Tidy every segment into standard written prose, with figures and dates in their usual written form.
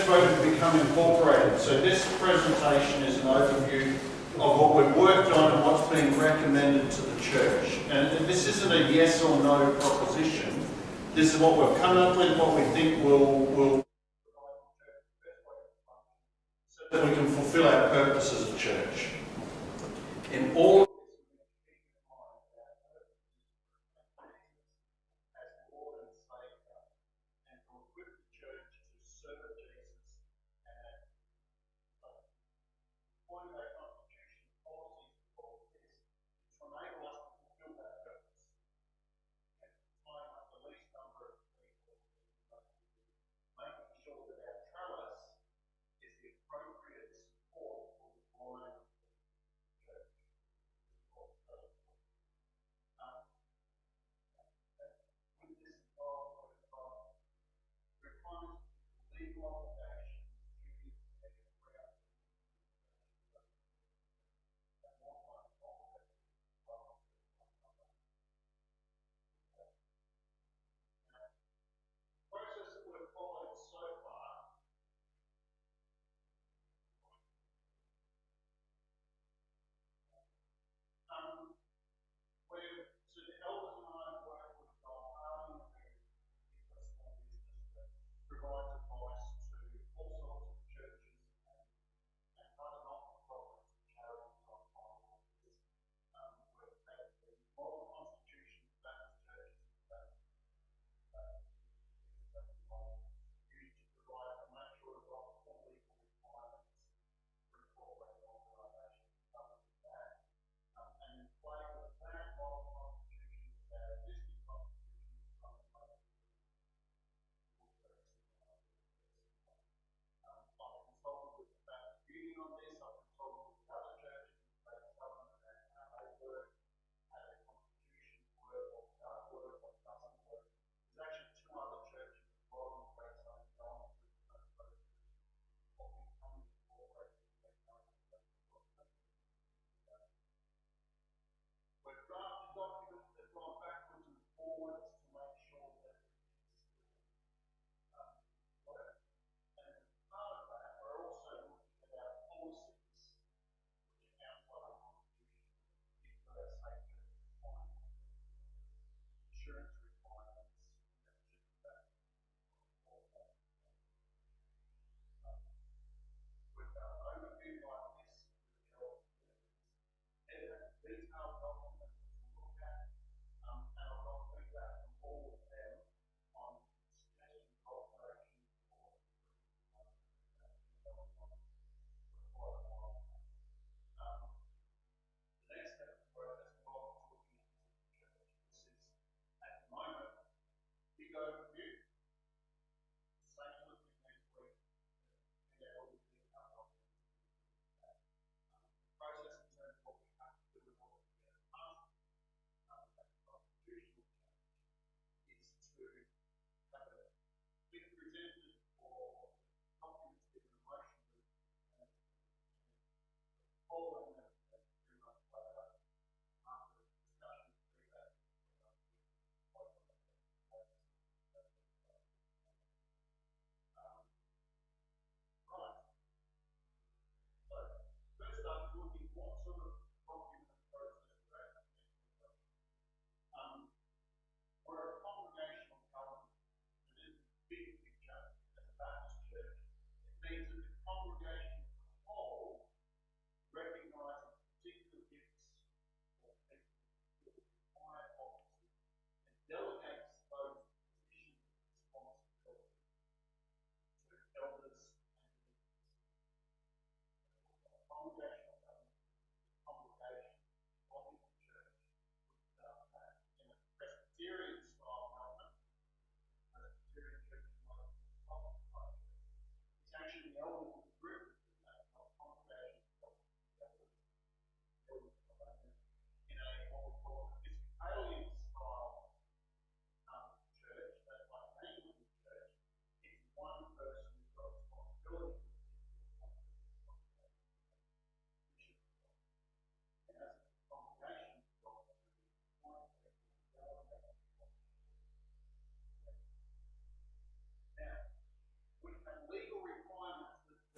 voted to become incorporated. So this presentation is an overview of what we've worked on and what's being recommended to the church. And this isn't a yes or no proposition. This is what we've come up with, what we think will so that we can fulfill our purpose as a church. In all provide advice to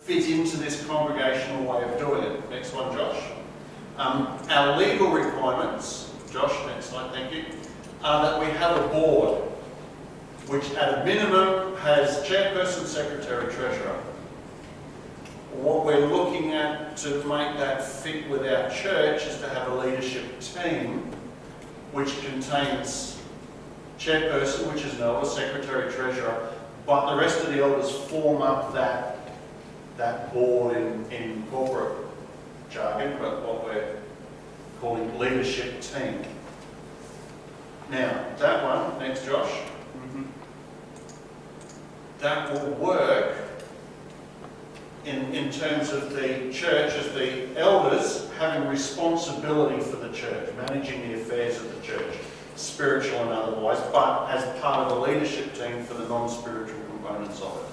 fit into this congregational way of doing it. Next one, Josh. Our legal requirements, Josh, next slide, thank you, are that we have a board which at a minimum has chairperson, secretary, treasurer. What we're looking at to make that fit with our church is to have a leadership team which contains chairperson, which is an elder, secretary, treasurer, but the rest of the elders form up that board in corporate jargon, but what we're calling leadership team. Now, that one, next Josh, that will work in terms of the church as the elders having responsibility for the church, managing the affairs of the church, spiritual and otherwise, but as part of the leadership team for the non-spiritual components of it.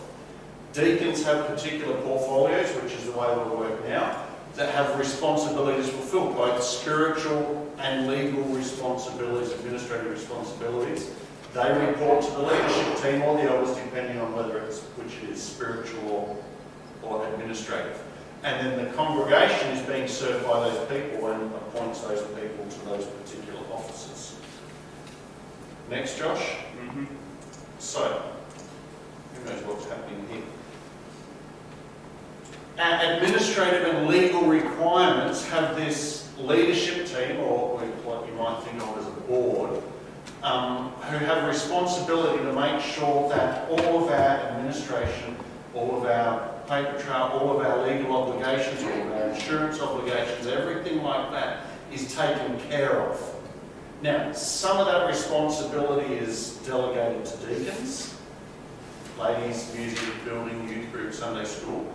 Deacons have particular portfolios, which is the way we work now, that have responsibilities fulfilled, both spiritual and legal responsibilities, administrative responsibilities. They report to the leadership team or the elders, depending on whether it's which it is, spiritual or administrative. And then the congregation is being served by those people and appoints those people to those particular offices. Next, Josh. So, who knows what's happening here? Our administrative and legal requirements have this leadership team, or what you might think of as a board, who have responsibility to make sure that all of our administration, all of our paper trail, all of our legal obligations, all of our insurance obligations, everything like that is taken care of. Now, some of that responsibility is delegated to deacons, ladies, music, building, youth group, Sunday school.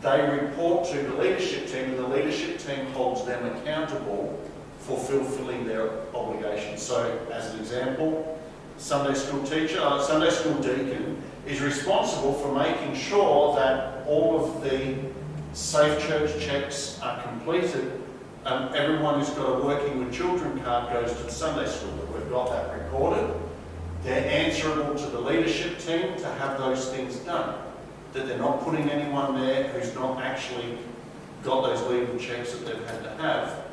They report to the leadership team, and the leadership team holds them accountable for fulfilling their obligations. So, as an example, Sunday school teacher, Sunday school deacon is responsible for making sure that all of the Safe Church checks are completed. Everyone who's got a Working with Children card goes to the Sunday school. We've got that recorded. They're answerable to the leadership team to have those things done. That they're not putting anyone there who's not actually got those legal checks that they've had to have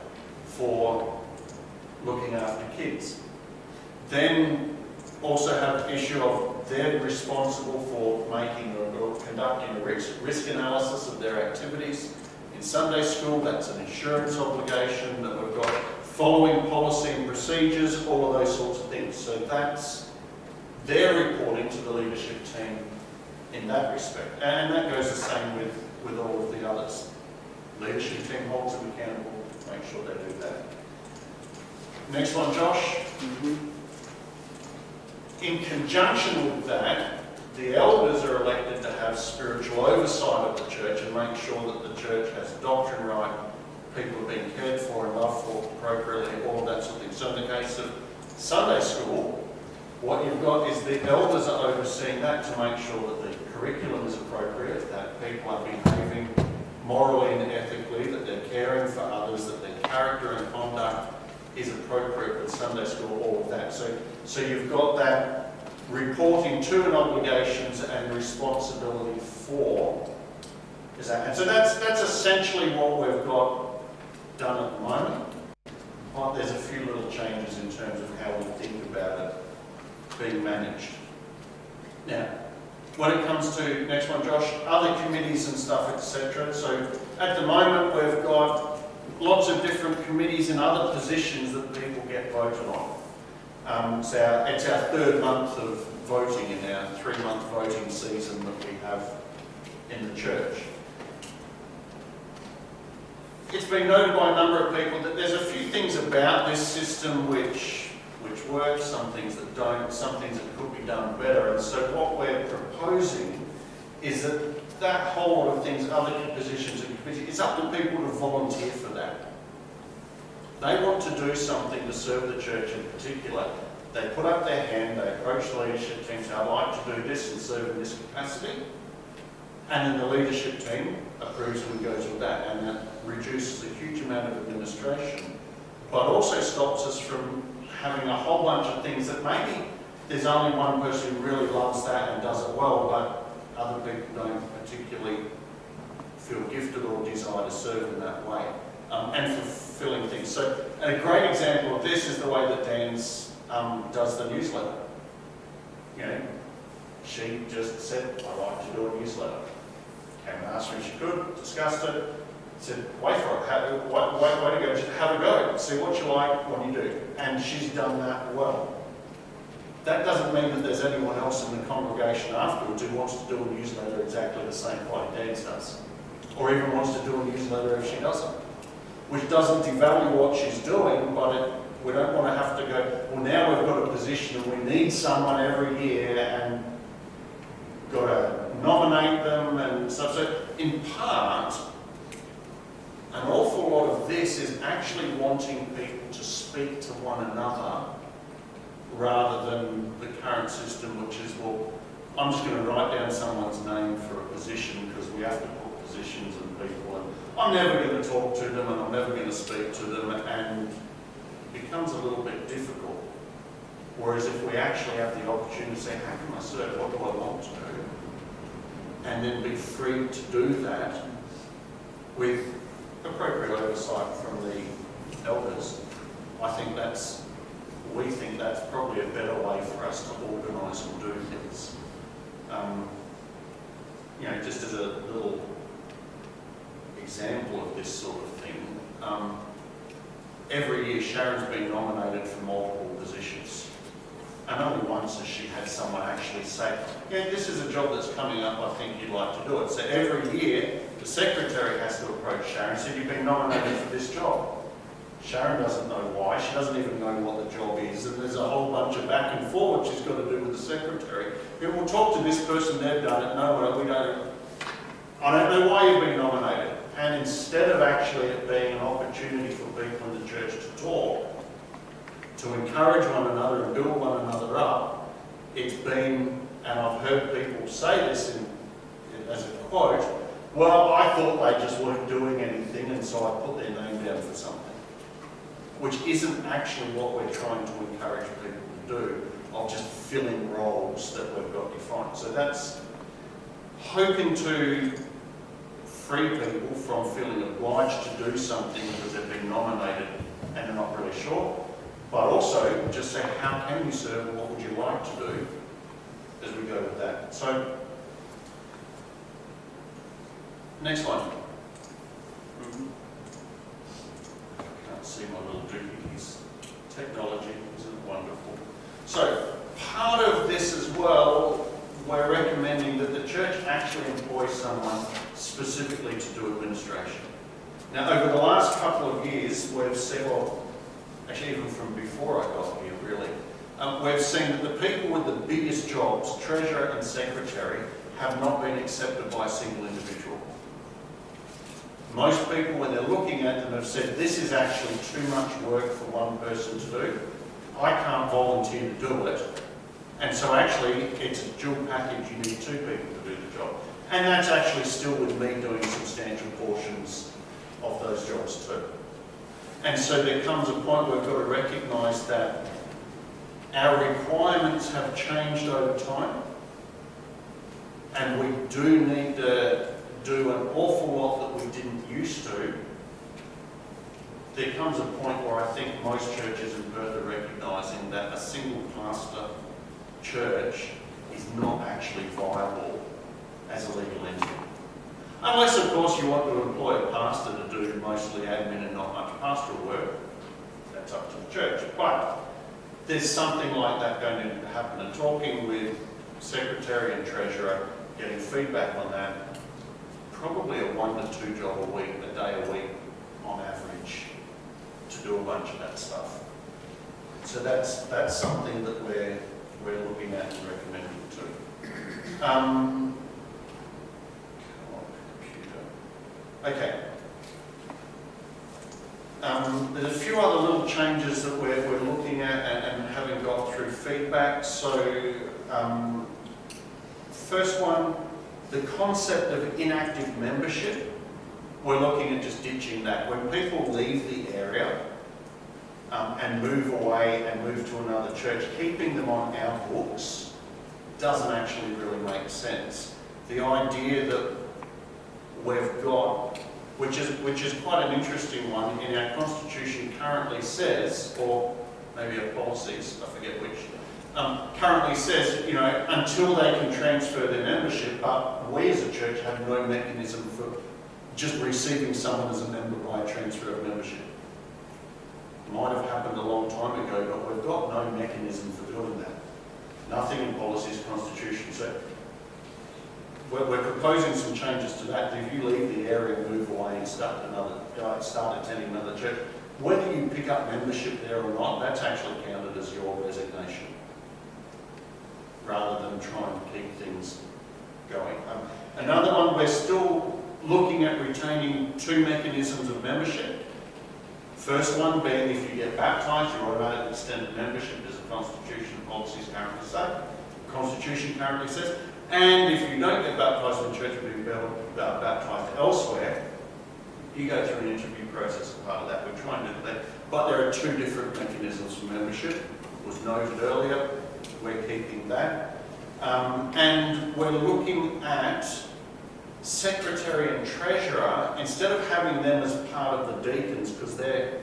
for looking after kids. Then also have the issue of they're responsible for making or conducting a risk analysis of their activities. In Sunday school, that's an insurance obligation that we've got, following policy and procedures, all of those sorts of things. So that's their reporting to the leadership team in that respect. And that goes the same with all of the others. Leadership team holds them accountable, make sure they do that. Next one, Josh. In conjunction with that, the elders are elected to have spiritual oversight of the church and make sure that the church has doctrine right, people are being cared for and loved for appropriately, all of that sort of thing. So in the case of Sunday school, what you've got is the elders are overseeing that to make sure that the curriculum is appropriate, that people are behaving morally and ethically, that they're caring for others, that their character and conduct is appropriate with Sunday school, all of that. So you've got that reporting to and obligations and responsibility for. And so that's essentially what we've got done at the moment. But there's a few little changes in terms of how we think about it being managed. Now, when it comes to, next one Josh, other committees and stuff, etc. So at the moment we've got lots of different committees and other positions that people get voted on. It's our third month of voting in our 3-month voting season that we have in the church. It's been noted by a number of people that there's a few things about this system which work, some things that don't, some things that could be done better. And so what we're proposing is that whole lot of things, other positions and committees, it's up to people to volunteer for that. They want to do something to serve the church in particular. They put up their hand, they approach the leadership team, say, I'd like to do this and serve in this capacity. And then the leadership team approves and goes with that. And that reduces a huge amount of administration, but also stops us from having a whole bunch of things that maybe there's only one person who really loves that and does it well, but other people don't particularly feel gifted or desire to serve in that way, and fulfilling things. So, and a great example of this is the way that Dan's does the newsletter. You know, she just said, "I'd like to do a newsletter." Came and asked her if she could, discussed it, said, "Wait for it, way to go, just have a go, see what you like, what you do." And she's done that well. That doesn't mean that there's anyone else in the congregation afterwards who wants to do a newsletter exactly the same way Dan's does, or even wants to do a newsletter if she doesn't, which doesn't devalue what she's doing, but we don't want to have to go, well, now we've got a position and we need someone every year and got to nominate them and stuff. So in part, an awful lot of this is actually wanting people to speak to one another rather than the current system, which is, well, I'm just going to write down someone's name for a position because we have to put positions and people, and I'm never going to talk to them and I'm never going to speak to them, and it becomes a little bit difficult. Whereas if we actually have the opportunity to say, how can I serve, what do I want to do? And then be free to do that with appropriate oversight from the elders, we think that's probably a better way for us to organise and do things. You know, just as a little example of this sort of thing, every year Sharon's been nominated for multiple positions. And only once has she had someone actually say, yeah, this is a job that's coming up, I think you'd like to do it. So every year, the secretary has to approach Sharon and say, you've been nominated for this job. Sharon doesn't know why, she doesn't even know what the job is, and there's a whole bunch of back and forward she's got to do with the secretary. And we'll talk to this person, they've done it, no, we don't, I don't know why you've been nominated. And instead of actually it being an opportunity for people in the church to talk, to encourage one another and build one another up, it's been, and I've heard people say this as a quote, well, I thought they just weren't doing anything and so I put their name down for something. Which isn't actually what we're trying to encourage people to do, of just filling roles that we've got defined. So that's hoping to free people from feeling obliged to do something because they've been nominated and they're not really sure, but also just say, how can you serve and what would you like to do as we go with that. So, next one. See my little doohies. Technology isn't wonderful. So part of this as well, we're recommending that the church actually employ someone specifically to do administration. Now over the last couple of years we've seen, well actually even from before I got here really, we've seen that the people with the biggest jobs, treasurer and secretary, have not been accepted by a single individual. Most people, when they're looking at them, have said, this is actually too much work for one person to do. I can't volunteer to do it. And so actually, it's a dual package. You need two people to do the job. And that's actually still with me doing substantial portions of those jobs too. And so there comes a point where we've got to recognise that our requirements have changed over time. And we do need to do an awful lot that we didn't used to. There comes a point where I think most churches in Perth are recognising that a single pastor church is not actually viable as a legal entity. Unless, of course, you want to employ a pastor to do mostly admin and not much pastoral work. That's up to the church. But there's something like that going to happen. And talking with secretary and treasurer, getting feedback on that, probably a 1 to 2 job a day a week on average to do a bunch of that stuff. So that's something that we're looking at and recommending too. Come on, computer. Okay. There's a few other little changes that we're looking at and having got through feedback. So first one, the concept of inactive membership, we're looking at just ditching that. When people leave the area and move away and move to another church, keeping them on our books doesn't actually really make sense. The idea that we've got, which is quite an interesting one, in our constitution currently says, or maybe our policies, I forget which, currently says, you know, until they can transfer their membership, but we as a church have no mechanism for just receiving someone as a member by a transfer of membership. Might have happened a long time ago, but we've got no mechanism for doing that. Nothing in policies, constitution. So we're proposing some changes to that. If you leave the area and move away and start attending another church, whether you pick up membership there or not, that's actually counted as your resignation, rather than trying to keep things going. Another one, we're still looking at retaining 2 mechanisms of membership. First one being, if you get baptised, you're automatically extended membership, as the Constitution and policies currently say. The Constitution currently says. And if you don't get baptised in church, but you've been baptised elsewhere, you go through an interview process as part of that. We're trying to do that. But there are 2 different mechanisms for membership. It was noted earlier. We're keeping that. And we're looking at secretary and treasurer, instead of having them as part of the deacons, because they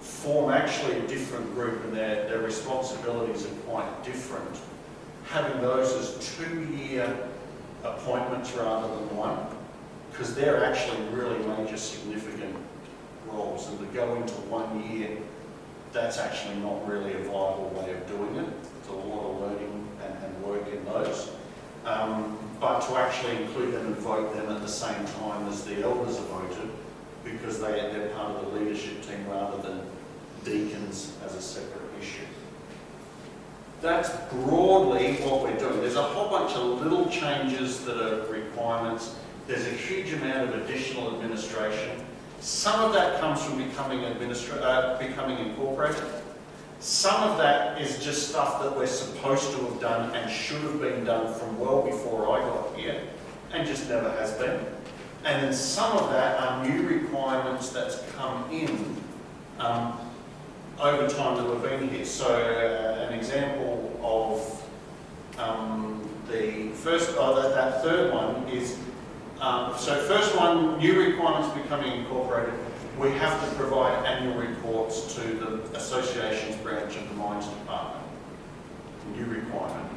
form actually a different group and their responsibilities are quite different, having those as 2-year appointments rather than 1, because they're actually really major significant roles, and to go into 1 year, that's actually not really a viable way of doing it. It's a lot of learning and work in those. But to actually include them and vote them at the same time as the elders are voted, because they're part of the leadership team rather than deacons as a separate issue. That's broadly what we're doing. There's a whole bunch of little changes that are requirements. There's a huge amount of additional administration. Some of that comes from becoming incorporated. Some of that is just stuff that we're supposed to have done and should have been done from well before I got here, and just never has been. And then some of that are new requirements that's come in over time that we've been here. So an example of the first, that third one is, so first one, new requirements becoming incorporated. We have to provide annual reports to the association's branch of the mines department. New requirement.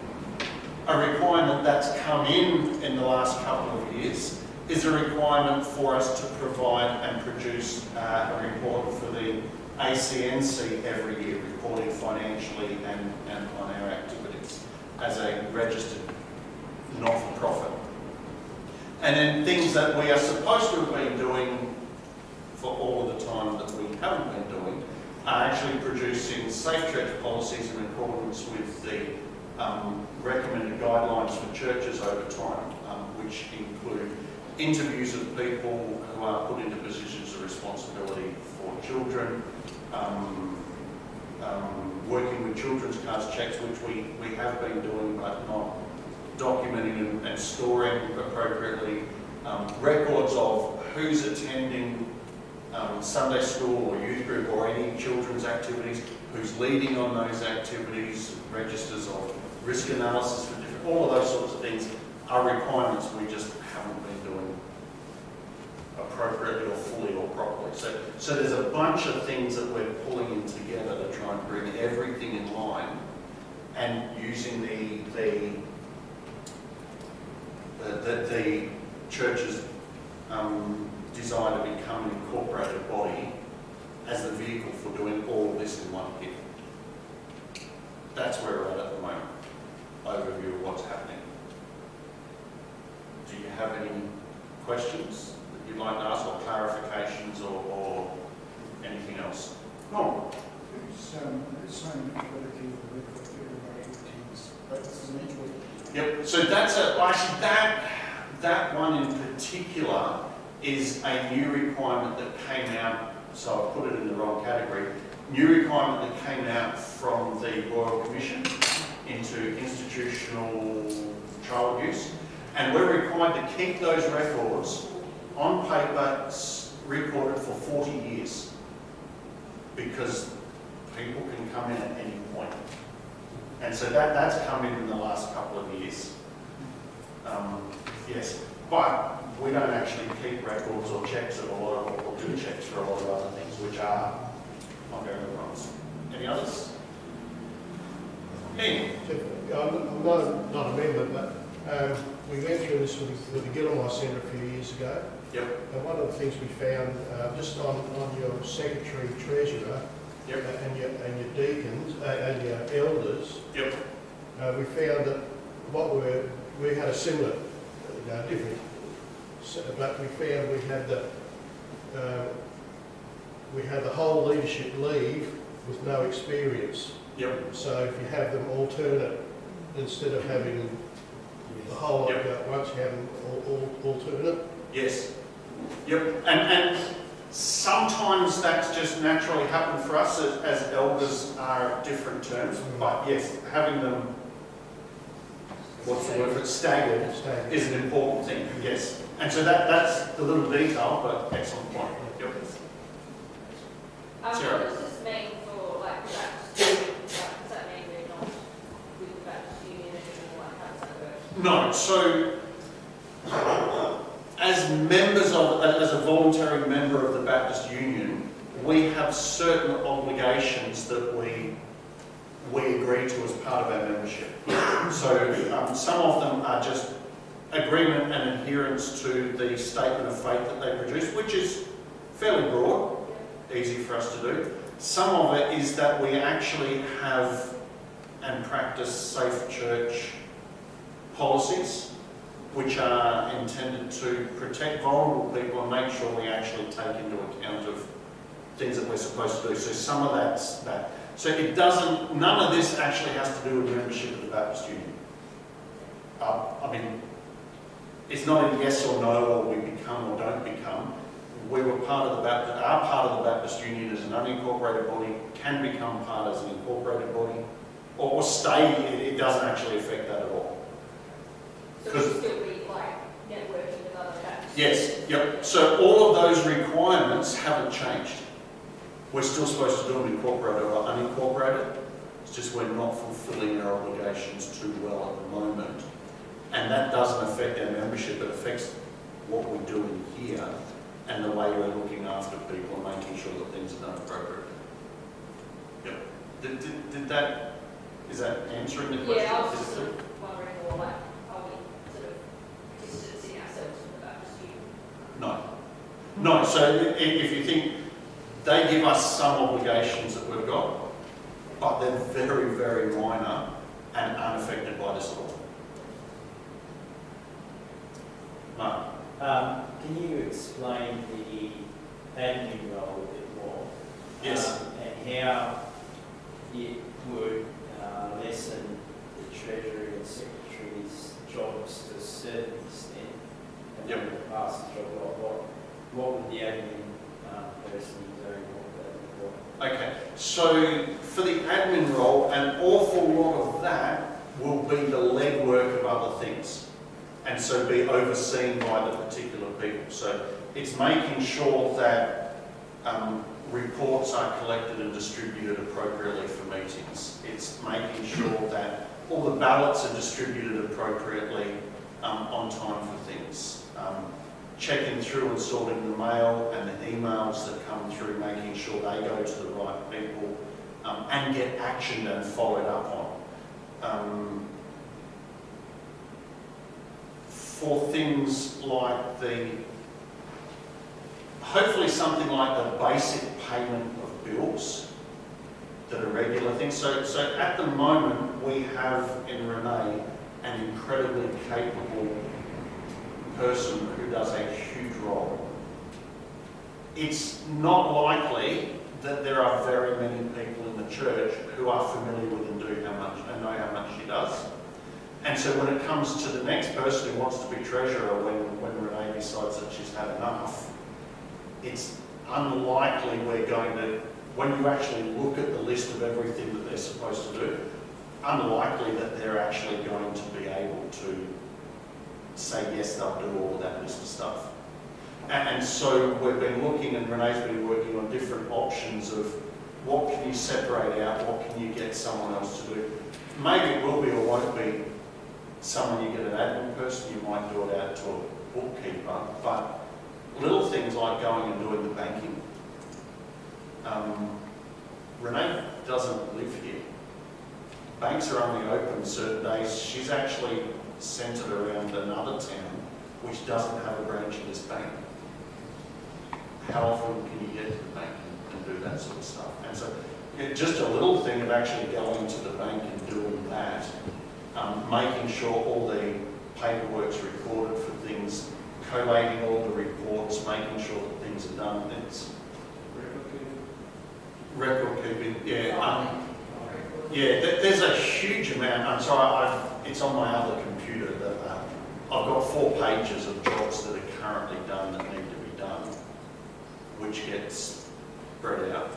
A requirement that's come in the last couple of years is a requirement for us to provide and produce a report for the ACNC every year, reporting financially and on our activities as a registered not-for-profit. And then things that we are supposed to have been doing for all of the time that we haven't been doing are actually producing safe church policies in accordance with the recommended guidelines for churches over time, which include interviews of people who are put into positions of responsibility for children, working with children's cards checks, which we have been doing but not documenting and storing appropriately, records of who's attending Sunday school or youth group or any children's activities, who's leading on those activities, registers of risk analysis for different, all of those sorts of things are requirements we just haven't been doing appropriately or fully or properly. So there's a bunch of things that we're pulling in together to try and bring everything in line, and using the church's desire to become an incorporated body as the vehicle for doing all of this in one hit. That's where we're at the moment. Overview of what's happening. Do you have any questions that you'd like to ask, or clarifications, or anything else? Go on. It's saying ability of everybody attends, but this is an each week. Yep. So that's actually that one in particular is a new requirement that came out. So I put it in the wrong category. New requirement that came out from the Royal Commission into institutional child abuse, and we're required to keep those records on paper recorded for 40 years, because people can come in at any point. And so that's come in the last couple of years. Yes, but we don't actually keep records or checks of a lot of, or do checks for a lot of other things, which are ongoing requirements. Any others? Ian? I'm not a member, but we went through this with the Gillamore Centre a few years ago. Yep. And one of the things we found, just on your secretary treasurer, Yep. and your deacons and your elders, Yep. we found that we had a similar, different, but we found we had the whole leadership leave with no experience. Yep. So if you have them alternate, instead of having the whole lot Yep. at once, you have them alternate. Yes. Yep. And sometimes that's just naturally happened for us as elders are at different terms. But yes, having them, what's the word for it, staggered is an important thing. Yes. And so that's the little detail, but excellent point. Yep. Sarah. What does this mean for like the Baptist Union? Like, does that mean we're not with the Baptist Union anymore? Like, how does that work? No. So as members of, as a voluntary member of the Baptist Union, we have certain obligations that we agree to as part of our membership. So some of them are just agreement and adherence to the statement of faith that they produce, which is fairly broad, easy for us to do. Some of it is that we actually have and practice safe church policies, which are intended to protect vulnerable people and make sure we actually take into account of things that we're supposed to do. So some of that's that. So it doesn't, none of this actually has to do with membership of the Baptist Union. I mean, it's not a yes or no, or we become or don't become. We were part of the Baptist, our part of the Baptist Union as an unincorporated body can become part as an incorporated body, or stay, it doesn't actually affect that at all. So we'll still be like networking with other Baptists? Yes, yep. So all of those requirements haven't changed. We're still supposed to do them incorporated or unincorporated. It's just we're not fulfilling our obligations too well at the moment. And that doesn't affect our membership, it affects what we're doing here and the way we're looking after people and making sure that things are done appropriately. Yep. Did that, is that answering the question? Yeah, I was just sort of wondering more like, are we sort of distancing ourselves from the Baptist Union? No. No, so if you think, they give us some obligations that we've got, but they're very, very minor and unaffected by this at all. Mark? Can you explain the admin role a bit more? Yes. And how it would lessen the Treasury and Secretary's jobs to a certain extent? And Yep. then the past job, what would the admin person be doing? What would that look like? Okay, so for the admin role, an awful lot of that will be the legwork of other things, and so be overseen by the particular people. So it's making sure that reports are collected and distributed appropriately for meetings. It's making sure that all the ballots are distributed appropriately on time for things. Checking through and sorting the mail and the emails that come through, making sure they go to the right people and get actioned and followed up on. For things like hopefully something like the basic payment of bills that are regular things. So at the moment we have in Renee an incredibly capable person who does a huge role. It's not likely that there are very many people in the church who are familiar with and do how much and know how much she does. And so when it comes to the next person who wants to be treasurer, when Renee decides that she's had enough, it's unlikely we're going to, when you actually look at the list of everything that they're supposed to do, unlikely that they're actually going to be able to say yes, they'll do all of that list of stuff. And so we've been looking, and Renee's been working on different options of what can you separate out, what can you get someone else to do. Maybe it will be or won't be someone, you get an admin person, you might do it out to bookkeeper, but little things like going and doing the banking. Renee doesn't live here. Banks are only open certain days. She's actually centred around another town which doesn't have a branch of this bank. How often can you get to the bank and do that sort of stuff? And so just a little thing of actually going to the bank and doing that, making sure all the paperwork's recorded for things, collating all the reports, making sure that things are done. It's record keeping, yeah. There's a huge amount. I'm sorry, it's on my other computer that I've got 4 pages of jobs that are currently done that need to be done, which gets spread out.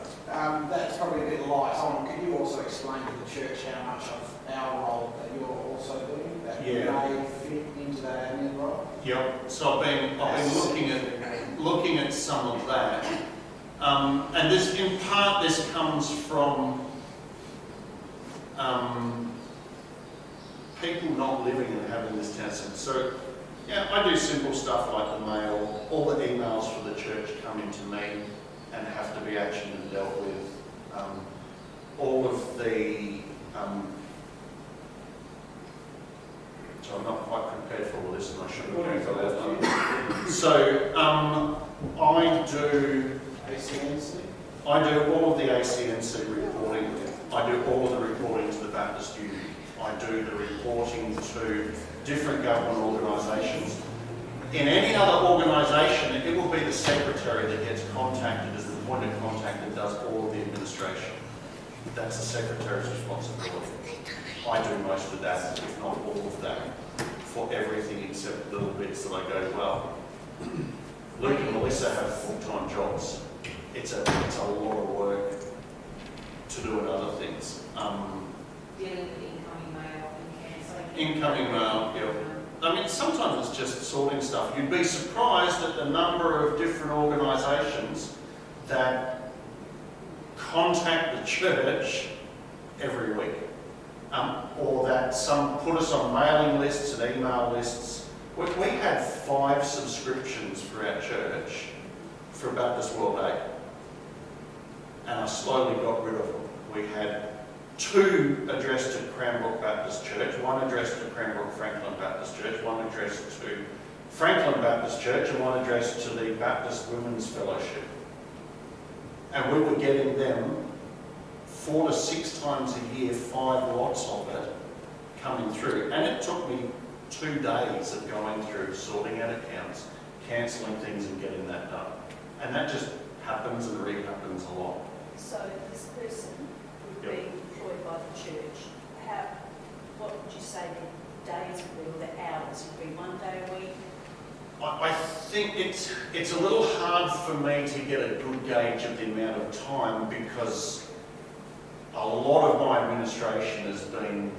That's probably a bit light on. Can you also explain to the church how much of our role that you're also doing that may fit into that admin role? Yep. So I've been looking at some of that, and this in part this comes from people not living and having this town centre. So yeah, I do simple stuff like the mail. All the emails for the church come into me and have to be actioned and dealt with. All of the so I'm not quite prepared for all this, and I should have got that. So I do all of the ACNC reporting. I do all of the reporting to the Baptist Union. I do the reporting to different government organisations. In any other organisation, it will be the secretary that gets contacted as the point of contact that does all of the administration. That's the secretary's responsibility. I do most of that, if not all of that, for everything except little bits that I go, well, Luke and Melissa have full-time jobs. It's a lot of work to do and other things. Dealing with incoming mail and cancelling. Incoming mail, yeah. I mean, sometimes it's just sorting stuff. You'd be surprised at the number of different organisations that contact the church every week, or that some put us on mailing lists and email lists. We had 5 subscriptions for our church for Baptist World Aid, and I slowly got rid of them. We had 2 addressed to Cranbrook Baptist Church, 1 addressed to Cranbrook-Frankland Baptist Church, 1 addressed to Franklin Baptist Church, and 1 addressed to the Baptist Women's Fellowship. And we were getting them 4 to 6 times a year, 5 lots of it coming through. And it took me 2 days of going through, sorting out accounts, cancelling things and getting that done. And that just happens and re-happens a lot. So this person would be employed by the church. What would you say the days would be, or the hours would be? 1 day a week? I think it's a little hard for me to get a good gauge of the amount of time, because a lot of my administration has been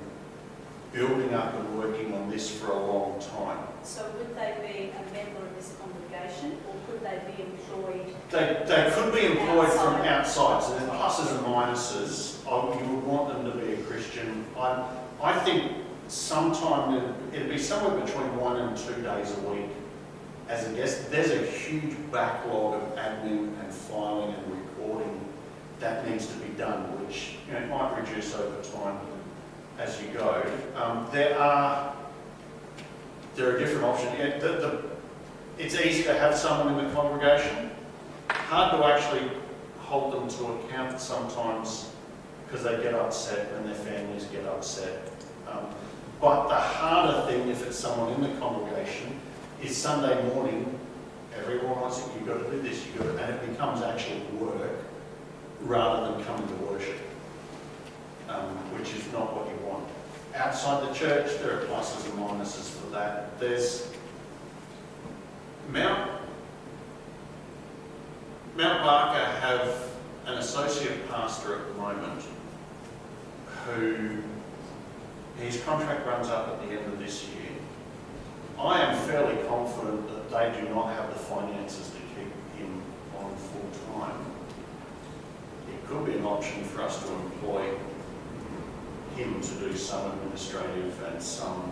building up and working on this for a long time. So would they be a member of this congregation, or could they be employed? They could be employed from outside, so there's pluses and minuses. You would want them to be a Christian. I think sometime it'd be somewhere between 1 and 2 days a week as a guest. There's a huge backlog of admin and filing and recording that needs to be done, which might reduce over time as you go. There are different options. It's easy to have someone in the congregation. Hard to actually hold them to account sometimes, because they get upset and their families get upset. But the harder thing, if it's someone in the congregation, is Sunday morning, everyone wants it, you've got to do this, you've got to, and it becomes actually work rather than coming to worship, which is not what you want. Outside the church, there are pluses and minuses for that. There's Mount Barker have an associate pastor at the moment who his contract runs up at the end of this year. I am fairly confident that they do not have the finances to keep him on full time. It could be an option for us to employ him to do some administrative and some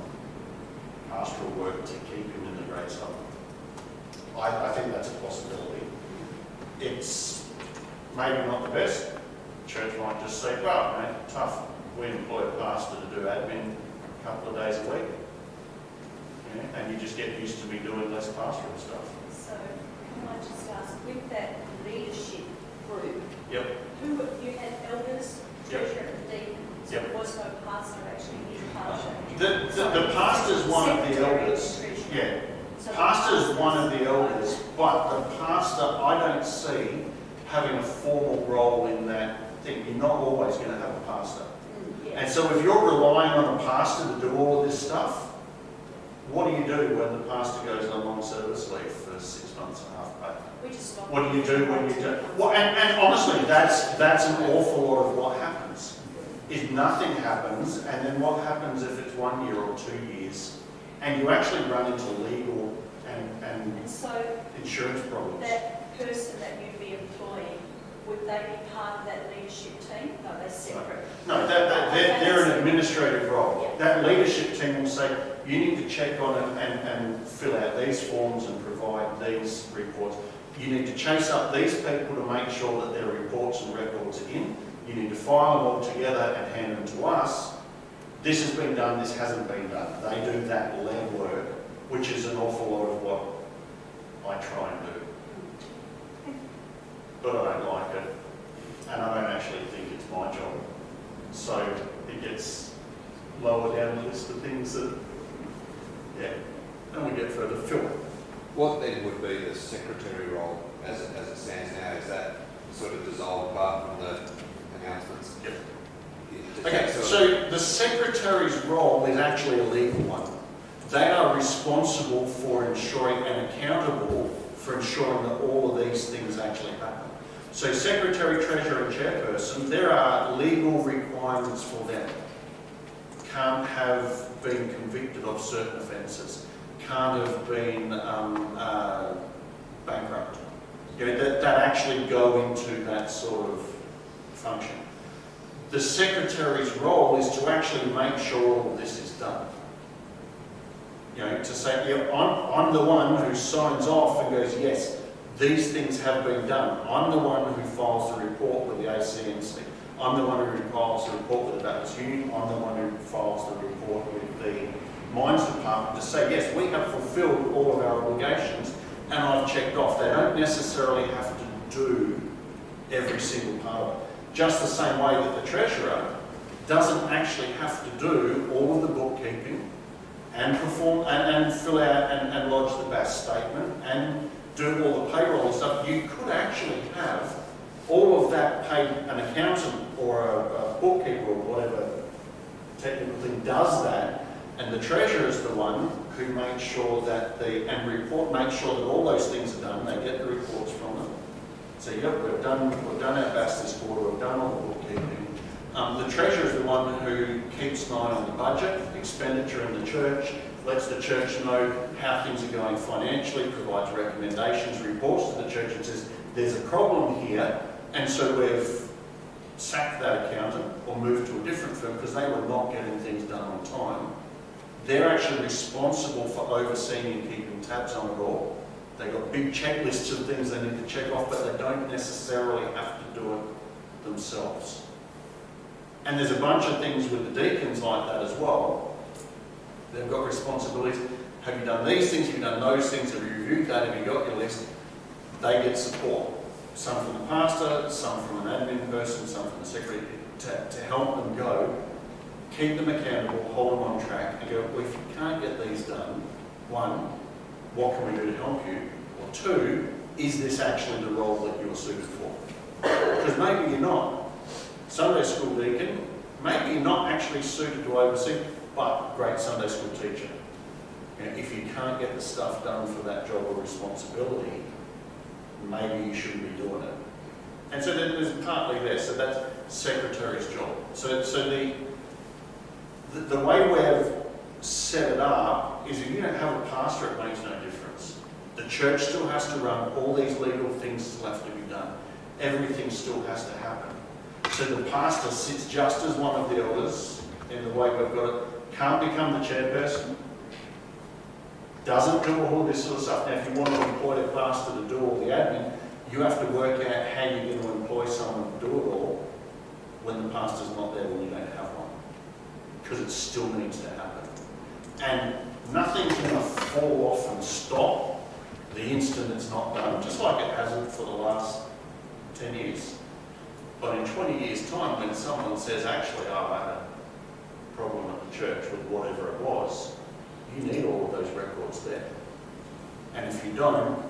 pastoral work to keep him in the grades up. I think that's a possibility. It's maybe not the best. Church might just say, well, mate, tough. We employ a pastor to do admin a couple of days a week. You know, and you just get used to me doing less pastoral stuff. So, can I just ask, with that leadership group, Yep. who, you had elders, Yep. treasurer and deacon, so Yep. there was no pastor actually in pastor? The pastor's one of the elders. Yeah. So the Pastor's one of the pastor's- elders, but the pastor, I don't see having a formal role in that thing. You're not always going to have a pastor. Yeah. And so if you're relying on a pastor to do all of this stuff, what do you do when the pastor goes on long service leave for 6 months and a half pay? We just stopped. What do you do when you do? Well, and honestly, that's an awful lot of what happens. Is nothing happens, and then what happens if it's 1 year or 2 years, and you actually run into legal and And so insurance problems. that person that you'd be employing, would they be part of that leadership team? No, they're separate. No, they're an administrative role. That leadership team will say, you need to check on it and fill out these forms and provide these reports. You need to chase up these people to make sure that their reports and records are in. You need to file them all together and hand them to us. This has been done, this hasn't been done. They do that legwork, which is an awful lot of what I try and do. But I don't like it, and I don't actually think it's my job. So it gets lower down the list of things that, yeah, and we get further. Phil. What then would be the secretary role as it stands now? Is that sort of dissolved apart from the announcements? Yep. Does Okay, that sort of- so the secretary's role is actually a legal one. They are responsible for ensuring and accountable for ensuring that all of these things actually happen. So secretary, treasurer and chairperson, there are legal requirements for them. Can't have been convicted of certain offences. Can't have been bankrupt. You know, that actually go into that sort of function. The secretary's role is to actually make sure all of this is done. You know, to say, yeah, I'm the one who signs off and goes, yes, these things have been done. I'm the one who files the report with the ACNC. I'm the one who files the report with the Baptist Union. I'm the one who files the report with the Mines Department to say, yes, we have fulfilled all of our obligations and I've checked off. They don't necessarily have to do every single part of it. Just the same way that the treasurer doesn't actually have to do all of the bookkeeping and perform and fill out and lodge the BAS statement and do all the payroll and stuff. You could actually have all of that paid an accountant or a bookkeeper or whatever technical thing does that, and the treasurer is the one who makes sure that makes sure that all those things are done. They get the reports from them. So yep, we've done our BAS this quarter. We've done all the bookkeeping. The treasurer is the one who keeps an eye on the budget, expenditure in the church, lets the church know how things are going financially, provides recommendations, reports to the church and says, there's a problem here, and so we've sacked that accountant or moved to a different firm because they were not getting things done on time. They're actually responsible for overseeing and keeping tabs on it all. They've got big checklists of things they need to check off, but they don't necessarily have to do it themselves. And there's a bunch of things with the deacons like that as well. They've got responsibilities. Have you done these things? Have you done those things? Have you reviewed that? Have you got your list? They get support. Some from the pastor, some from an admin person, some from the secretary, to help them go, keep them accountable, hold them on track, and go, well, if you can't get these done, one, what can we do to help you? Or two, is this actually the role that you're suited for? Because maybe you're not. Sunday school deacon, maybe you're not actually suited to oversee, but great Sunday school teacher. You know, if you can't get the stuff done for that job or responsibility, maybe you shouldn't be doing it. And so there's partly there, so that's secretary's job. So the way we've set it up is if you don't have a pastor, it makes no difference. The church still has to run, all these legal things still have to be done. Everything still has to happen. So the pastor sits just as one of the elders in the way we've got it, can't become the chairperson, doesn't do all of this sort of stuff. Now, if you want to employ a pastor to do all the admin, you have to work out how you're going to employ someone to do it all when the pastor's not there, when you don't have one. Because it still needs to happen. And nothing's going to fall off and stop the instant it's not done, just like it hasn't for the last 10 years. But in 20 years' time, when someone says, actually, oh, I had a problem at the church with whatever it was, you need all of those records there. And if you don't,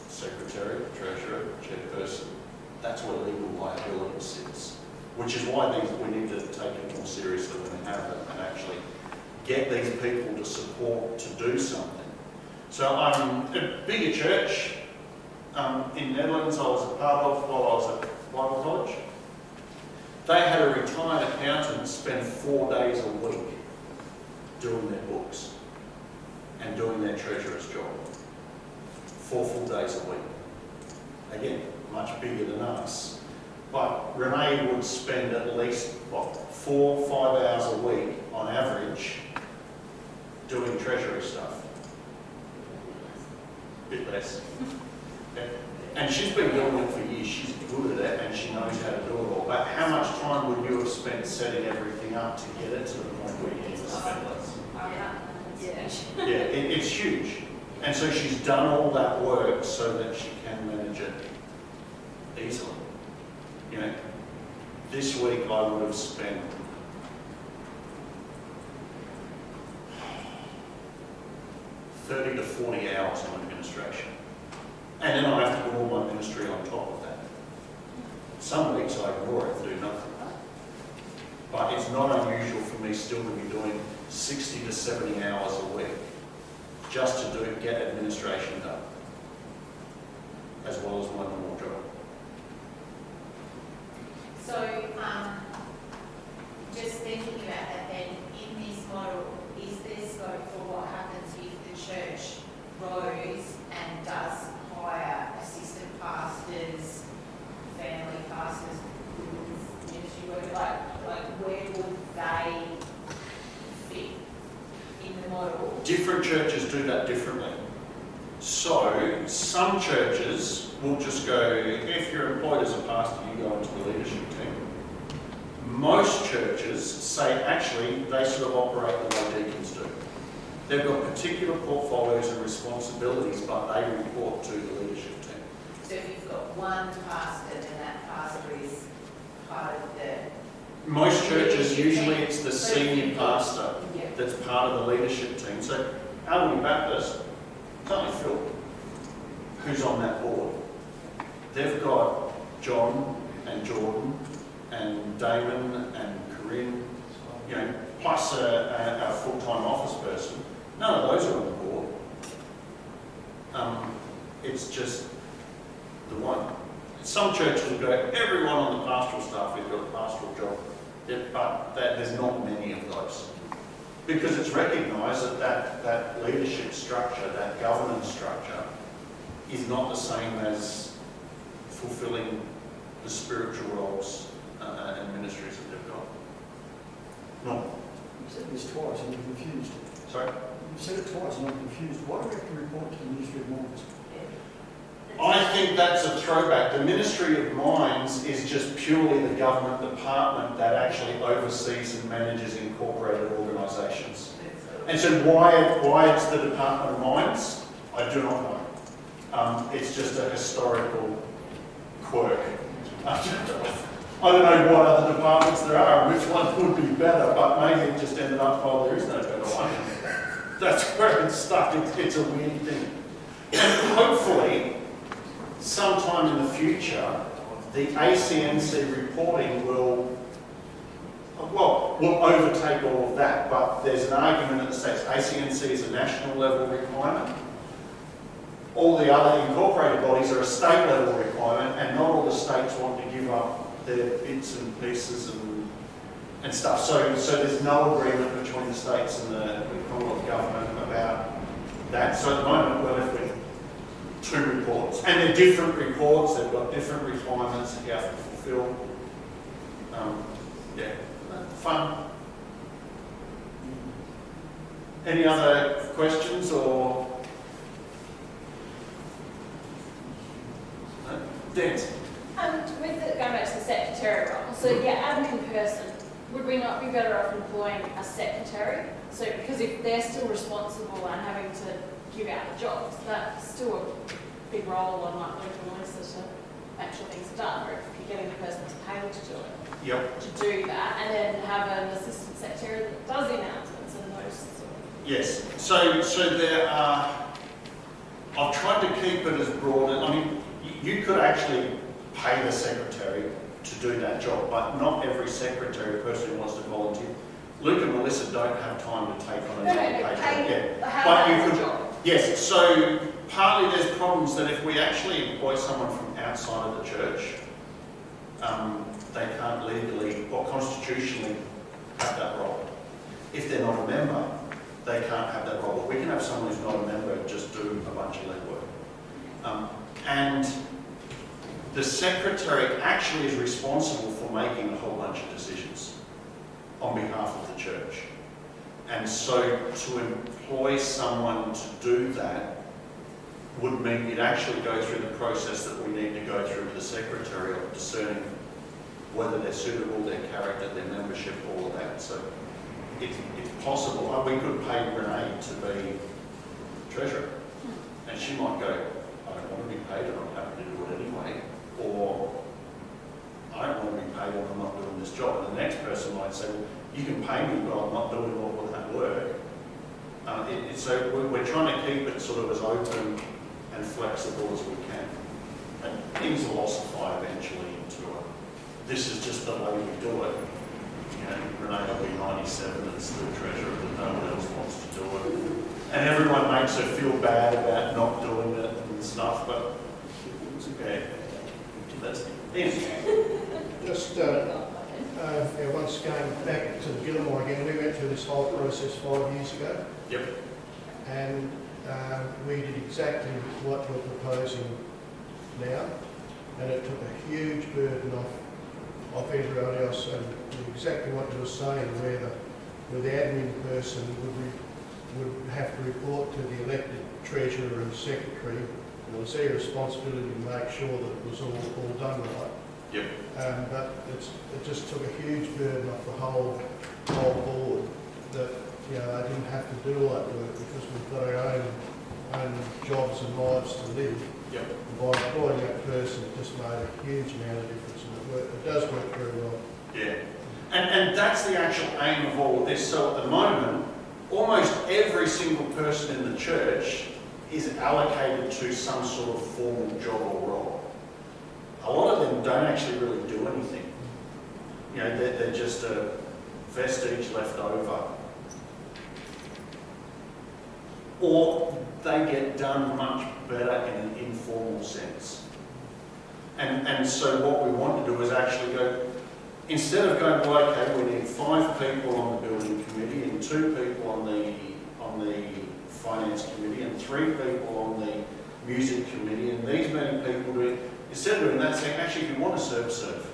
secretary, treasurer, chairperson, that's where legal liability sits. Which is why we need to take it more seriously when we have it and actually get these people to support to do something. So a bigger church in Netherlands I was a part of while I was at Bible College. They had a retired accountant spend 4 days a week doing their books and doing their treasurer's job. 4 full days a week. Again, much bigger than us. But Renee would spend at least, 4 or 5 hours a week on average doing treasury stuff. Bit less. Okay. And she's been doing it for years. She's good at it and she knows how to do it all. But how much time would you have spent setting everything up to get it to the point where you need to spend less? Yeah. Yeah, it's huge. And so she's done all that work so that she can manage it easily. You know, this week I would have spent $30 to $40 on administration. And then I have to do all my ministry on top of that. Some weeks I ignore it and do nothing. But it's not unusual for me still to be doing 60 to 70 hours a week just to get administration done, as well as my normal job. So, just thinking about that then, in this model, is there scope for what happens if the church grows and does hire assistant pastors, family pastors, ministry work, like where would they fit in the model? Different churches do that differently. So, some churches will just go, if you're employed as a pastor, you go into the leadership team. Most churches say, actually, they sort of operate the way deacons do. They've got particular portfolios and responsibilities, but they report to the leadership team. So if you've got one pastor, then that pastor is part of the... Most churches, usually it's the senior pastor Yeah. that's part of the leadership team. So, Albany Baptist, it's only Phil who's on that board. They've got John and Jordan and Damon and Corinne, you know, plus a full-time office person. None of those are on the board. It's just the one. Some churches will go, everyone on the pastoral staff has got a pastoral job, but there's not many of those. Because it's recognised that leadership structure, that governance structure, is not the same as fulfilling the spiritual roles and ministries that they've got. No. You said this twice and I'm confused. Sorry? You said it twice and I'm confused. Why do we have to report to the Ministry of Mines? I think that's a throwback. The Ministry of Mines is just purely the government department that actually oversees and manages incorporated organisations. And so why it's the Department of Mines, I do not know. It's just a historical quirk. I don't know what other departments there are, which one would be better, but maybe it just ended up, oh, there is no better one. That's where it's stuck. It's a weird thing. And hopefully, sometime in the future, the ACNC reporting will overtake all of that, but there's an argument in the States. ACNC is a national level requirement. All the other incorporated bodies are a state level requirement, and not all the states want to give up their bits and pieces and stuff. So there's no agreement between the states and the Commonwealth government about that. So at the moment we're left with 2 reports. And they're different reports, they've got different requirements that you have to fulfil. Fun. Any other questions or Dent. With the, going back to the secretary role, so your admin person, would we not be better off employing a secretary? So, because if they're still responsible and having to give out the jobs, that's still a big role on like Luke and Melissa to make sure things are done, or if you're getting the person that's paid to do it. Yep. To do that, and then have an assistant secretary that does the announcements and those sort of. Yes. So there are. I've tried to keep it as broad. I mean, you could actually pay the secretary to do that job, but not every secretary, person who wants to volunteer. Luke and Melissa don't have time to take on another patient. But you could. Job. Yes. So partly there's problems that if we actually employ someone from outside of the church, they can't legally or constitutionally have that role. If they're not a member, they can't have that role. But we can have someone who's not a member just do a bunch of legwork. And the secretary actually is responsible for making a whole bunch of decisions on behalf of the church. And so to employ someone to do that would mean you'd actually go through the process that we need to go through with the secretary of discerning whether they're suitable, their character, their membership, all of that. So it's possible. We could pay Renee to be treasurer, and she might go, I don't want to be paid and I'm happy to do it anyway, or I don't want to be paid and I'm not doing this job. And the next person might say, well, you can pay me, but I'm not doing all of that work. So we're trying to keep it sort of as open and flexible as we can. And things will ossify eventually into this is just the way we do it. You know, Renee will be 97 and still treasurer, but no one else wants to do it. And everyone makes her feel bad about not doing it and stuff, but it's okay. That's it. Just once going back to Gilmore again, we went through this whole process 5 years ago. Yep. And we did exactly what we're proposing now, and it took a huge burden off everyone else, and exactly what you were saying, where the admin person would have to report to the elected treasurer and secretary. It was their responsibility to make sure that it was all done right. Yep. But it just took a huge burden off the whole board that I didn't have to do all that work because we've got our own jobs and lives to live. Yep. By employing that person, it just made a huge amount of difference, and it does work very well. Yeah. And that's the actual aim of all of this. So at the moment, almost every single person in the church is allocated to some sort of formal job or role. A lot of them don't actually really do anything. They're just a vestige left over. Or they get done much better in an informal sense. And so what we want to do is actually go, instead of going, well, okay, we need 5 people on the building committee and 2 people on the finance committee and 3 people on the music committee and these many people doing, instead of doing that, saying, actually, if you want to serve.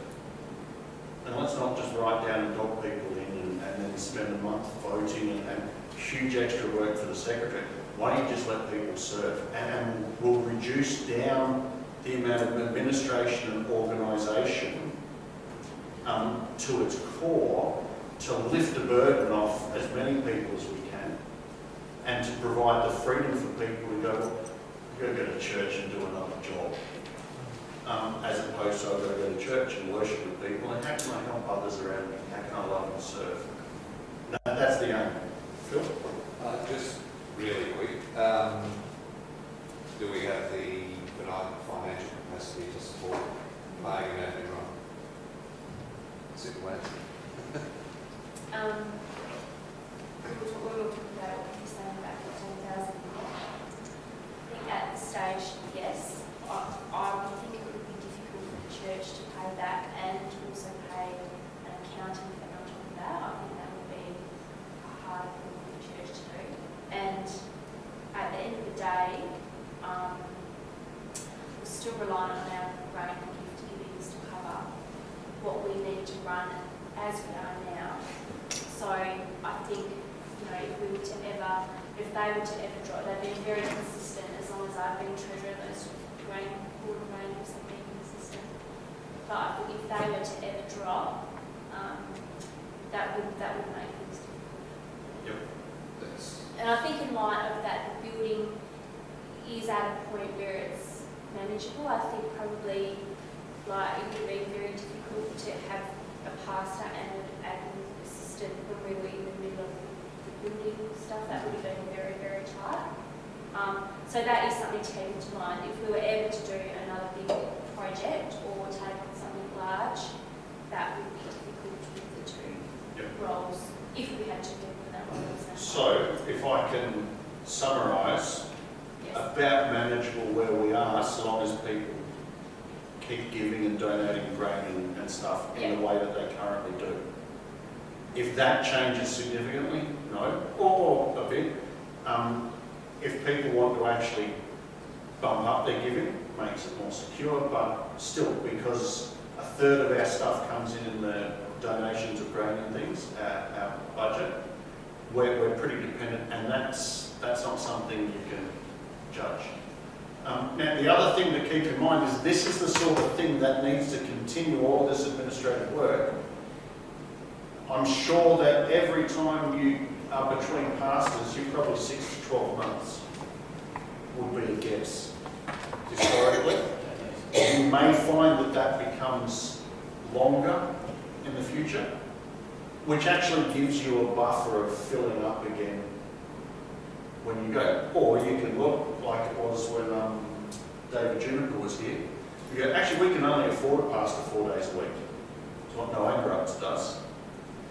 And let's not just write down and dog people in and then spend a month voting and huge extra work for the secretary. Why don't you just let people serve? And we'll reduce down the amount of administration and organisation to its core to lift the burden off as many people as we can and to provide the freedom for people to go, well, I've got to go to church and do another job. As opposed to I've got to go to church and worship with people, and how can I help others around me? How can I love and serve? That's the aim. Phil? Just really quick, do we have the financial capacity to support paying an admin run? Simple answer. We were talking about what you're saying about 15,000. I think at this stage, yes. I would think it would be difficult for the church to pay that and also pay an accountant for on top of that. I think that would be a hard thing for the church to do. And at the end of the day, we're still relying on our grant and gift givings to cover what we need to run as we are now. So I think, if we were to ever, if they were to ever drop, they've been very consistent as long as I've been treasurer. Those board arrangements have been consistent. but I think if they were to ever drop, that would make things difficult. That's, And I think in light of that, the building is at a point where it's manageable. I think probably like it would be very difficult to have a pastor and an admin assistant when we were in the middle of the building stuff. That would have been very, very tight. So that is something to keep into mind. If we were ever to do another big project or take on something large, that would be difficult with the two roles if we had two people in that role at the same time. So, if I can summarise, Yes. about manageable where we are, so long as people keep giving and donating grain and stuff in the way that they currently do. If that changes significantly, no, or a bit. If people want to actually bump up their giving, makes it more secure, but still, because a third of our stuff comes in the donations of grain and things, our budget, we're pretty dependent, and that's not something you can judge. Now, the other thing to keep in mind is this is the sort of thing that needs to continue all this administrative work. I'm sure that every time you are between pastors, you're probably 6 to 12 months, would be a guess, historically. You may find that that becomes longer in the future, which actually gives you a buffer of filling up again when you go. Or you can look like it was when David Juniper was here. You go, actually, we can only afford a pastor 4 days a week. It's what No Anchorites does.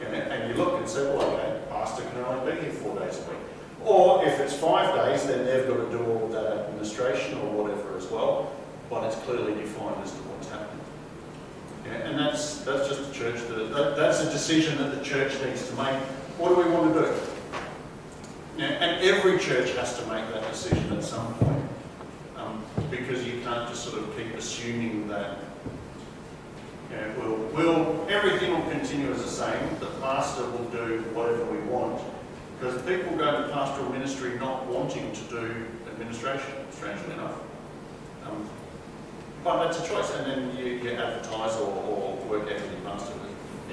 And you look and say, well, okay, pastor can only be here 4 days a week. Or if it's 5 days, then they've got to do all of that administration or whatever as well, but it's clearly defined as to what's happening. And that's just the church, that's a decision that the church needs to make. What do we want to do? And every church has to make that decision at some point, because you can't just sort of keep assuming that everything will continue as the same. The pastor will do whatever we want, because people go to pastoral ministry not wanting to do administration, strangely enough. But that's a choice, and then you advertise or work out with your pastor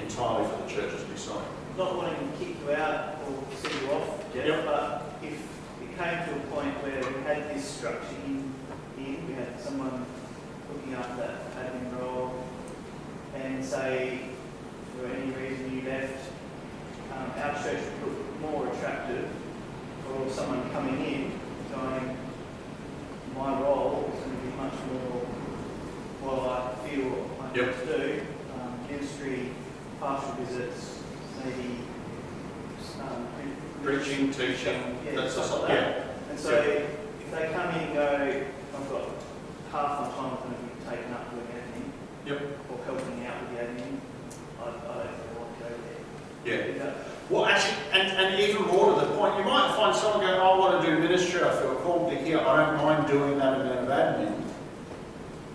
entirely for the churches to decide. Not wanting to kick you out or set you off, Jeff, but if it came to a point where we had this structure in, we had someone looking after that admin role, and say for any reason you left, our church would look more attractive for someone coming in going, my role is going to be much more what I feel I need to do, ministry, pastoral visits, maybe preaching, teaching, that's stuff all. like that. And so if they come in and go, I've got half my time going to be taken up with admin, or helping out with the admin, I don't really want to go there. Yeah. Well, actually, and even more to the point, you might find someone going, I want to do ministry, I feel called to here, I don't mind doing that amount of admin,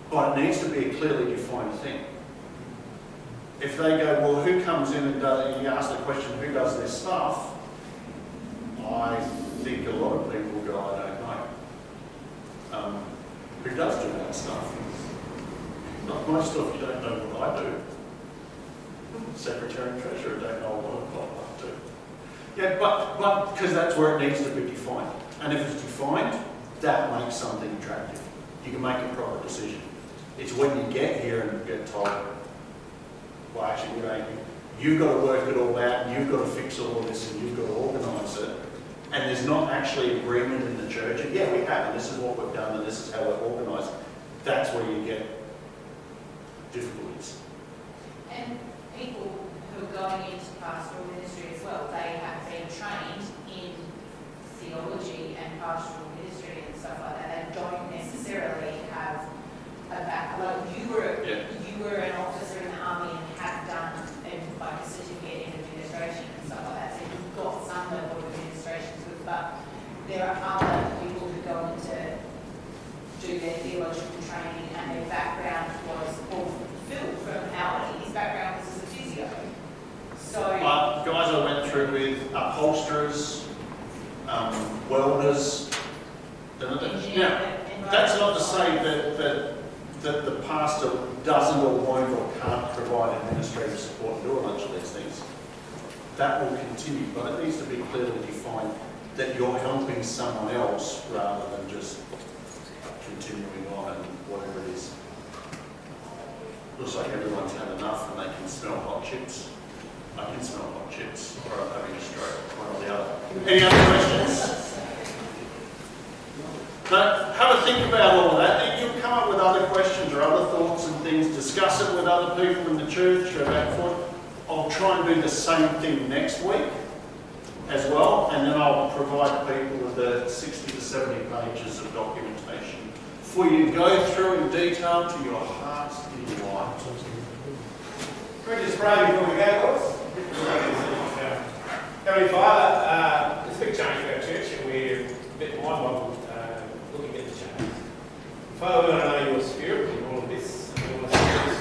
but it needs to be a clearly defined thing. If they go, well, who comes in and you ask the question, who does this stuff? I think a lot of people go, I don't know. Who does do that stuff? Not most of you don't know what I do. Secretary and Treasurer don't know what I do. Yeah, but because that's where it needs to be defined. And if it's defined, that makes something attractive. You can make a proper decision. It's when you get here and get told, well, actually, you've got to work it all out, and you've got to fix all of this, and you've got to organise it. And there's not actually agreement in the church. And yeah, we have, and this is what we've done, and this is how we're organised. That's where you get difficulties. And people who are going into pastoral ministry as well, they have been trained in theology and pastoral ministry and stuff like that. They don't necessarily have a background. You were an officer in the army and have done like a certificate in administration and stuff like that. So you've got some level of administration to it, but there are other people who go in to do their theological training and their background was all Phil from Howard. His background was as a physio. So Guys I went through with upholsterers, welders. Now, that's not to say that that the pastor doesn't or won't or can't provide administrative support and do a bunch of these things, that will continue, but it needs to be clearly defined that you're helping someone else rather than just continuing on and whatever it is. Looks like everyone's had enough and they can smell hot chips. I can smell hot chips, or I'm having a stroke, one or the other. Any other questions? No, have a think about all that. You'll come up with other questions or other thoughts and things, discuss it with other people in the church or back and forth. I'll try and do the same thing next week as well, and then I'll provide people with the 60 to 70 pages of documentation for you to go through in detail to your heart's delight. Can we just pray before we go, boys? Heavenly Father, it's a big change for our church and we're a bit mind-boggled looking at the change. Father, we want to know